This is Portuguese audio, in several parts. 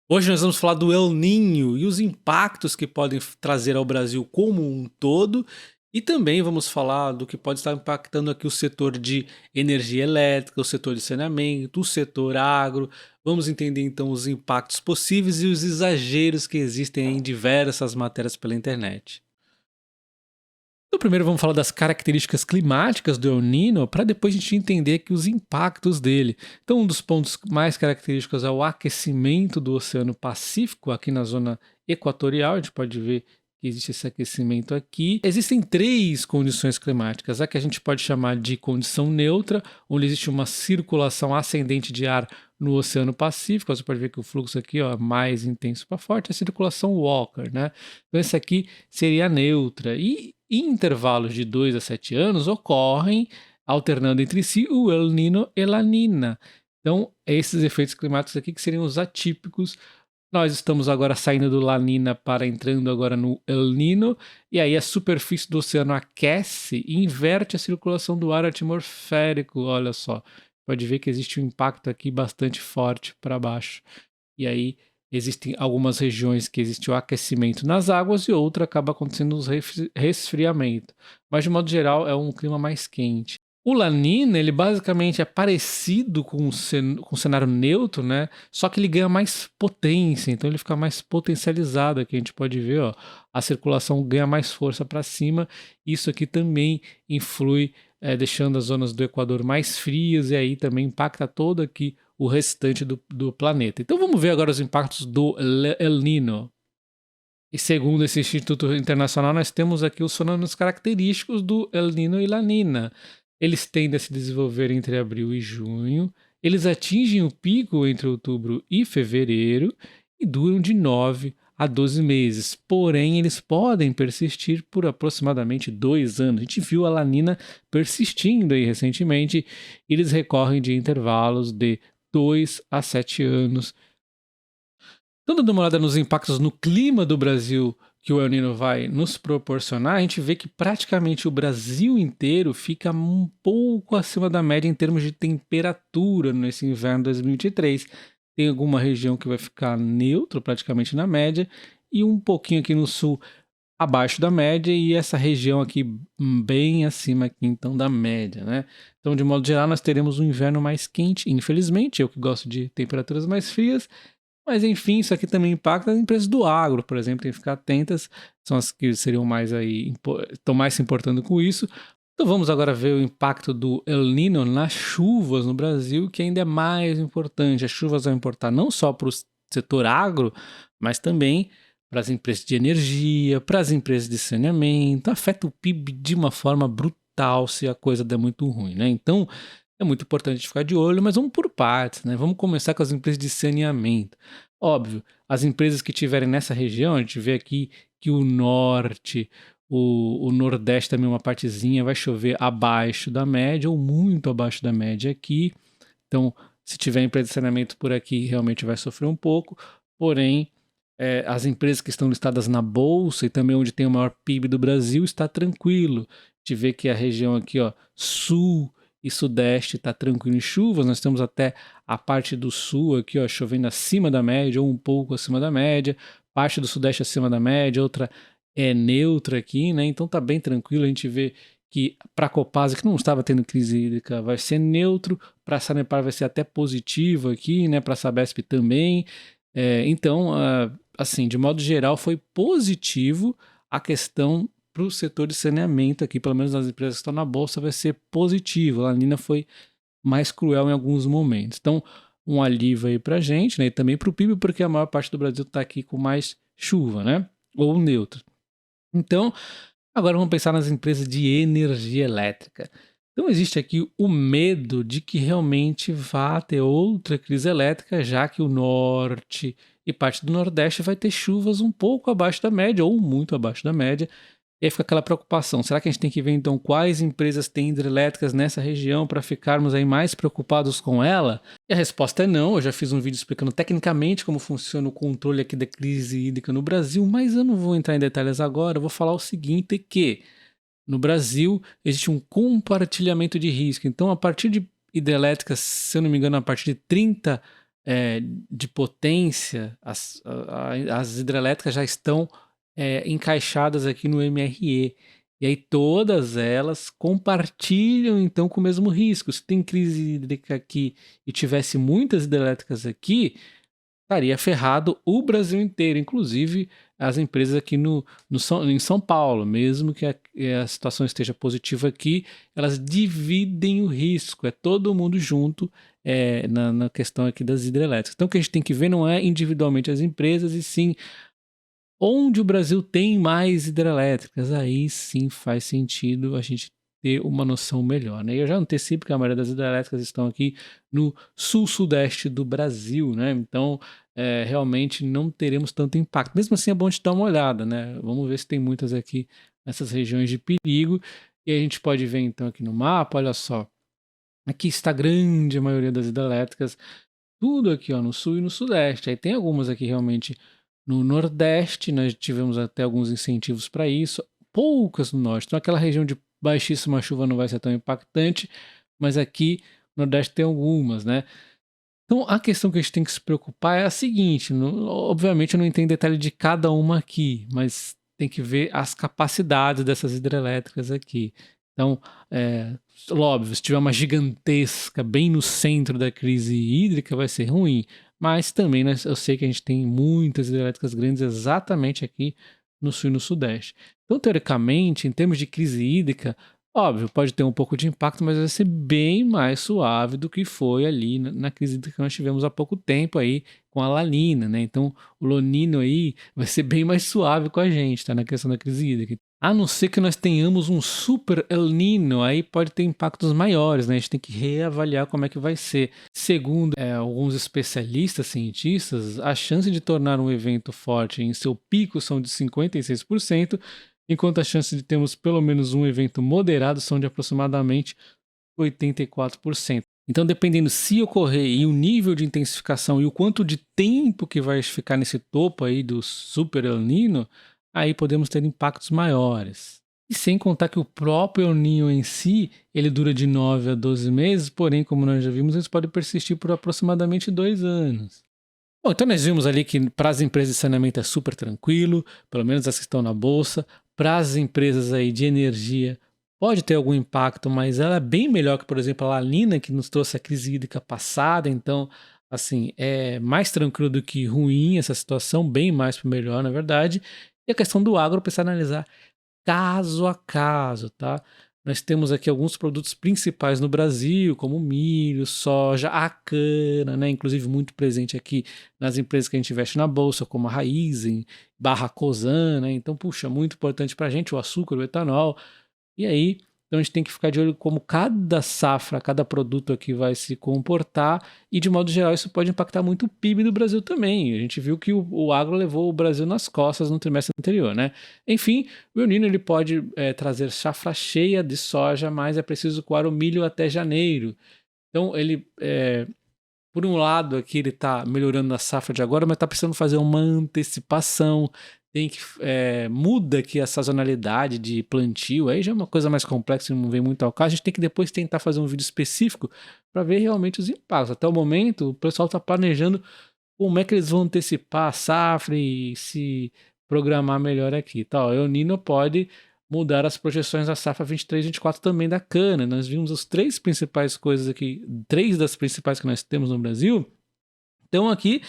Hoje nós vamos falar do El Niño e os impactos que podem trazer ao Brasil como um todo, e também vamos falar do que pode estar impactando aqui o setor de energia elétrica, o setor de saneamento, o setor agro. Vamos entender então os impactos possíveis e os exageros que existem em diversas matérias pela internet. Então, primeiro vamos falar das características climáticas do El Niño, para depois a gente entender aqui os impactos dele. Então, um dos pontos mais característicos é o aquecimento do Oceano Pacífico, aqui na zona equatorial. A gente pode ver que existe esse aquecimento aqui. Existem três condições climáticas: a que a gente pode chamar de condição neutra, onde existe uma circulação ascendente de ar no Oceano Pacífico. Você pode ver que o fluxo aqui é mais intenso para forte, a circulação Walker, né? Então, esse aqui seria a neutra. E em intervalos de 2 a 7 anos ocorrem, alternando entre si, o El Niño e La Niña. Então, esses efeitos climáticos aqui que seriam os atípicos. Nós estamos agora saindo do La Niña para entrando agora no El Niño, e aí a superfície do oceano aquece e inverte a circulação do ar atmosférico. Olha só, pode ver que existe um impacto aqui bastante forte para baixo. E aí existem algumas regiões que existe o aquecimento nas águas e outra acaba acontecendo os resfriamento. Mas de modo geral é um clima mais quente. O La Nina, ele basicamente é parecido com o cenário neutro, né? Só que ele ganha mais potência, então ele fica mais potencializado aqui. A gente pode ver, ó, a circulação ganha mais força para cima. Isso aqui também influi, deixando as zonas do Equador mais frias, e aí também impacta todo aqui o restante do planeta. Então vamos ver agora os impactos do El Niño. E segundo esse Instituto Internacional, nós temos aqui os fenômenos característicos do El Niño e La Niña. Eles tendem a se desenvolver entre abril e junho, eles atingem o pico entre outubro e fevereiro e duram de 9 a 12 meses. Porém, eles podem persistir por aproximadamente 2 anos. A gente viu a La Niña persistindo aí recentemente. Eles recorrem de intervalos de 2 a 7 anos. Dando uma olhada nos impactos no clima do Brasil que o El Niño vai nos proporcionar, a gente vê que praticamente o Brasil inteiro fica um pouco acima da média em termos de temperatura nesse inverno 2023. Tem alguma região que vai ficar neutro, praticamente na média, e um pouquinho aqui no sul abaixo da média, e essa região aqui bem acima aqui então da média, né? Então, de modo geral, nós teremos um inverno mais quente, infelizmente. Eu que gosto de temperaturas mais frias. Mas enfim, isso aqui também impacta as empresas do agro, por exemplo, tem que ficar atentas, são as que seriam mais aí, estão mais se importando com isso. Então vamos agora ver o impacto do El Niño nas chuvas no Brasil, que ainda é mais importante. As chuvas vão importar não só para o setor agro, mas também para as empresas de energia, para as empresas de saneamento. Afeta o PIB de uma forma brutal se a coisa der muito ruim, né? Então é muito importante ficar de olho, mas vamos por partes, né? Vamos começar com as empresas de saneamento. Óbvio, as empresas que estiverem nessa região, a gente vê aqui que o norte, o nordeste também, uma partezinha, vai chover abaixo da média ou muito abaixo da média aqui. Então, se tiver empresa de saneamento por aqui, realmente vai sofrer um pouco. Porém, as empresas que estão listadas na bolsa e também onde tem o maior PIB do Brasil está tranquilo. A gente vê que a região aqui, ó, sul e sudeste está tranquilo em chuvas. Nós temos até a parte do sul aqui, ó, chovendo acima da média ou um pouco acima da média, parte do sudeste acima da média, outra é neutra aqui, né? Então tá bem tranquilo. A gente vê que para a Copasa, que não estava tendo crise hídrica, vai ser neutro, para a Sanepar vai ser até positivo aqui, né? Para a Sabesp também. Então, assim, de modo geral, foi positivo a questão para o setor de saneamento aqui, pelo menos nas empresas que estão na bolsa, vai ser positivo. A Nina foi mais cruel em alguns momentos. Então, um alívio aí para a gente, né? E também para o PIB, porque a maior parte do Brasil está aqui com mais chuva, né? Ou neutro. Então, agora vamos pensar nas empresas de energia elétrica. Então, existe aqui o medo de que realmente vá ter outra crise elétrica, já que o norte e parte do nordeste vai ter chuvas um pouco abaixo da média ou muito abaixo da média. E aí fica aquela preocupação, será que a gente tem que ver então quais empresas têm hidrelétricas nessa região para ficarmos aí mais preocupados com ela? E a resposta é não. Eu já fiz um vídeo explicando tecnicamente como funciona o controle aqui da crise hídrica no Brasil, mas eu não vou entrar em detalhes agora. Eu vou falar o seguinte, que no Brasil existe um compartilhamento de risco. Então, a partir de hidrelétricas, se eu não me engano, a partir de 30 de potência, as hidrelétricas já estão encaixadas aqui no MRE. E aí todas elas compartilham então com o mesmo risco. Se tem crise hídrica aqui e tivesse muitas hidrelétricas aqui, estaria ferrado o Brasil inteiro, inclusive as empresas aqui em São Paulo, mesmo que a situação esteja positiva aqui, elas dividem o risco, é todo mundo junto na questão aqui das hidrelétricas. Então o que a gente tem que ver não é individualmente as empresas, e sim onde o Brasil tem mais hidrelétricas. Aí sim faz sentido a gente ter uma noção melhor, né? Eu já antecipo que a maioria das hidrelétricas estão aqui no sul-sudeste do Brasil, né? Então, realmente não teremos tanto impacto. Mesmo assim, é bom a gente dar uma olhada, né? Vamos ver se tem muitas aqui nessas regiões de perigo. E a gente pode ver então aqui no mapa, olha só. Aqui está a grande maioria das hidrelétricas, tudo aqui ó, no sul e no sudeste. Aí tem algumas aqui realmente no nordeste, nós tivemos até alguns incentivos para isso, poucas no norte. Então aquela região de baixíssima chuva não vai ser tão impactante, mas aqui no nordeste tem algumas, né? Então a questão que a gente tem que se preocupar é a seguinte, obviamente eu não entendo detalhe de cada uma aqui, mas tem que ver as capacidades dessas hidrelétricas aqui. Então, óbvio, se tiver uma gigantesca bem no centro da crise hídrica, vai ser ruim. Mas também, né, eu sei que a gente tem muitas hidrelétricas grandes exatamente aqui no sul e no sudeste. Então, teoricamente, em termos de crise hídrica, óbvio, pode ter um pouco de impacto, mas vai ser bem mais suave do que foi ali na crise hídrica que nós tivemos há pouco tempo aí com a La Niña, né? Então, o El Niño aí vai ser bem mais suave com a gente, tá? Na questão da crise hídrica. A não ser que nós tenhamos um super El Niño, aí pode ter impactos maiores, né? A gente tem que reavaliar como é que vai ser. Segundo alguns especialistas, cientistas, a chance de tornar um evento forte em seu pico são de 56%, enquanto a chance de termos pelo menos um evento moderado são de aproximadamente 84%. Então, dependendo se ocorrer e o nível de intensificação e o quanto de tempo que vai ficar nesse topo aí do super El Niño, aí podemos ter impactos maiores. E sem contar que o próprio El Niño em si, ele dura de 9 a 12 meses, porém, como nós já vimos, eles podem persistir por aproximadamente 2 anos. Bom, então nós vimos ali que para as empresas de saneamento é super tranquilo, pelo menos as que estão na bolsa. Para as empresas aí de energia pode ter algum impacto, mas ela é bem melhor que, por exemplo, a La Niña, que nos trouxe a crise hídrica passada. Então, assim, é mais tranquilo do que ruim essa situação, bem mais para melhor, na verdade. E a questão do agro, precisa analisar caso a caso, tá? Nós temos aqui alguns produtos principais no Brasil, como milho, soja, a cana, né? Inclusive muito presente aqui nas empresas que a gente investe na bolsa, como a Raízen, barra Cosan, né? Então, puxa, muito importante para a gente o açúcar, o etanol. E aí, então a gente tem que ficar de olho como cada safra, cada produto aqui vai se comportar, e de modo geral isso pode impactar muito o PIB do Brasil também. A gente viu que o agro levou o Brasil nas costas no trimestre anterior, né? Enfim, o El Niño ele pode trazer safra cheia de soja, mas é preciso coar o milho até janeiro. Então ele, por um lado aqui ele está melhorando a safra de agora, mas está precisando fazer uma antecipação. Tem que muda aqui a sazonalidade de plantio, aí já é uma coisa mais complexa, não vem muito ao caso. A gente tem que depois tentar fazer um vídeo específico para ver realmente os impactos. Até o momento, o pessoal está planejando como é que eles vão antecipar a safra e se programar melhor aqui. Tá, o El Niño pode mudar as projeções da safra 23, 24 também da cana. Nós vimos as três principais coisas aqui, três das principais que nós temos no Brasil. Então aqui,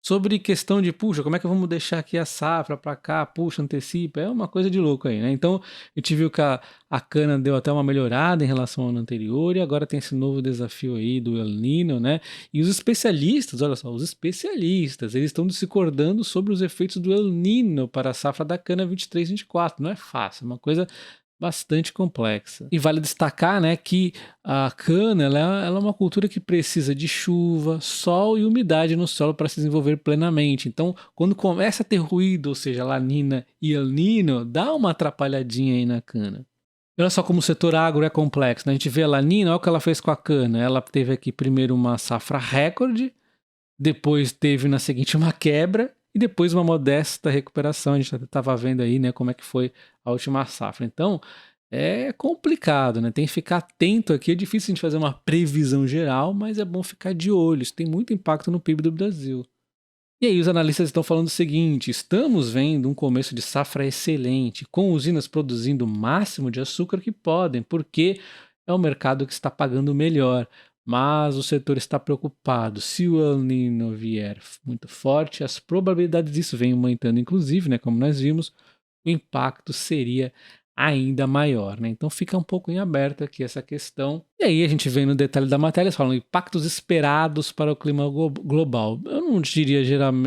sobre questão de, puxa, como é que vamos deixar aqui a safra para cá, puxa, antecipa, é uma coisa de louco aí, né? Então, a gente viu que a cana deu até uma melhorada em relação ao ano anterior, e agora tem esse novo desafio aí do El Niño, né? E os especialistas, olha só, os especialistas, eles estão discordando sobre os efeitos do El Niño para a safra da cana 23, 24. Não é fácil, é uma coisa bastante complexa. E vale destacar, né, que a cana ela é uma cultura que precisa de chuva, sol e umidade no solo para se desenvolver plenamente. Então, quando começa a ter ruído, ou seja, La Niña e El Niño, dá uma atrapalhadinha aí na cana. Olha só como o setor agro é complexo, né? A gente vê a La Niña, olha o que ela fez com a cana. Ela teve aqui primeiro uma safra recorde, depois teve na seguinte uma quebra, e depois uma modesta recuperação. A gente estava vendo aí, né, como é que foi a última safra. Então, É complicado, né? Tem que ficar atento aqui. É difícil a gente fazer uma previsão geral, mas é bom ficar de olho. Isso tem muito impacto no PIB do Brasil. E aí, os analistas estão falando o seguinte: estamos vendo um começo de safra excelente, com usinas produzindo o máximo de açúcar que podem, porque é o mercado que está pagando melhor. Mas o setor está preocupado. Se o El Niño vier muito forte, as probabilidades disso vêm aumentando, inclusive, né, como nós vimos, o impacto seria ainda maior, né? Então fica um pouco em aberto aqui essa questão. E aí a gente vem no detalhe da matéria, eles falam impactos esperados para o clima global. Eu não diria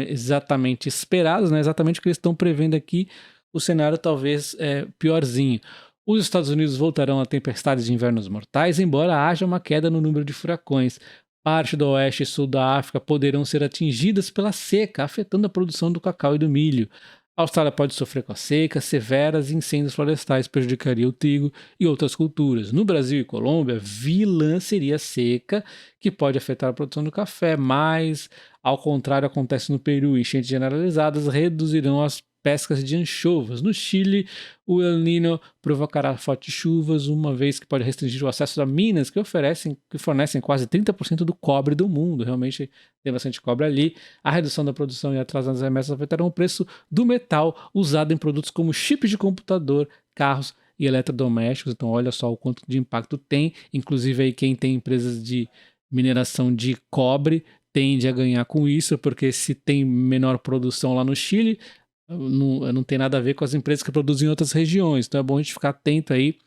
exatamente esperados, né? Exatamente o que eles estão prevendo aqui, o cenário talvez piorzinho. Os Estados Unidos voltarão a tempestades de invernos mortais, embora haja uma queda no número de furacões. Parte do oeste e sul da África poderão ser atingidas pela seca, afetando a produção do cacau e do milho. A Austrália pode sofrer com a seca, severas e incêndios florestais prejudicariam o trigo e outras culturas. No Brasil e Colômbia, vilã seria a seca, que pode afetar a produção do café, mas, ao contrário, acontece no Peru, enchentes generalizadas reduzirão as pescas de anchovas. No Chile, o El Niño provocará fortes chuvas, uma vez que pode restringir o acesso a minas que fornecem quase 30% do cobre do mundo. Realmente tem bastante cobre ali. A redução da produção e atraso nas remessas afetarão o preço do metal usado em produtos como chips de computador, carros e eletrodomésticos. Então, olha só o quanto de impacto tem. Inclusive, aí quem tem empresas de mineração de cobre tende a ganhar com isso, porque se tem menor produção lá no Chile, não tem nada a ver com as empresas que produzem em outras regiões. Então é bom a gente ficar atento aí.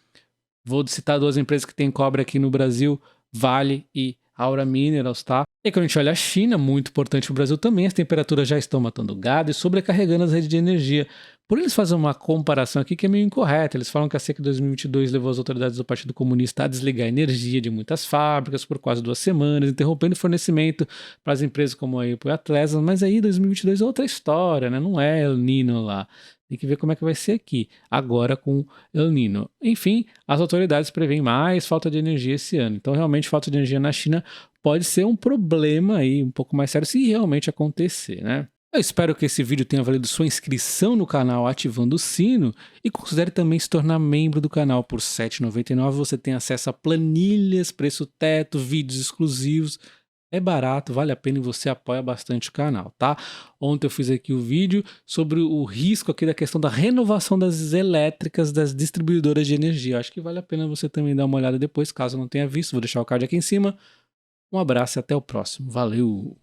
Vou citar duas empresas que têm cobre aqui no Brasil, Vale e Aura Minerals, tá? E quando a gente olha a China, muito importante para o Brasil também, as temperaturas já estão matando gado e sobrecarregando as redes de energia. Por eles fazem uma comparação aqui que é meio incorreta. Eles falam que a seca de 2022 levou as autoridades do Partido Comunista a desligar a energia de muitas fábricas por quase 2 semanas, interrompendo o fornecimento para as empresas como a Apple e a Tesla. Mas aí 2022 é outra história, né? Não é El Niño lá. Tem que ver como é que vai ser aqui, agora com El Niño. Enfim, as autoridades preveem mais falta de energia esse ano. Então, realmente, falta de energia na China pode ser um problema aí, um pouco mais sério, se realmente acontecer, né? Eu espero que esse vídeo tenha valido sua inscrição no canal ativando o sino e considere também se tornar membro do canal. Por R$ 7,99 você tem acesso a planilhas, preço teto, vídeos exclusivos. É barato, vale a pena e você apoia bastante o canal, tá? Ontem eu fiz aqui o vídeo sobre o risco aqui da questão da renovação das elétricas das distribuidoras de energia. Acho que vale a pena você também dar uma olhada depois, caso não tenha visto. Vou deixar o card aqui em cima. Um abraço e até o próximo. Valeu!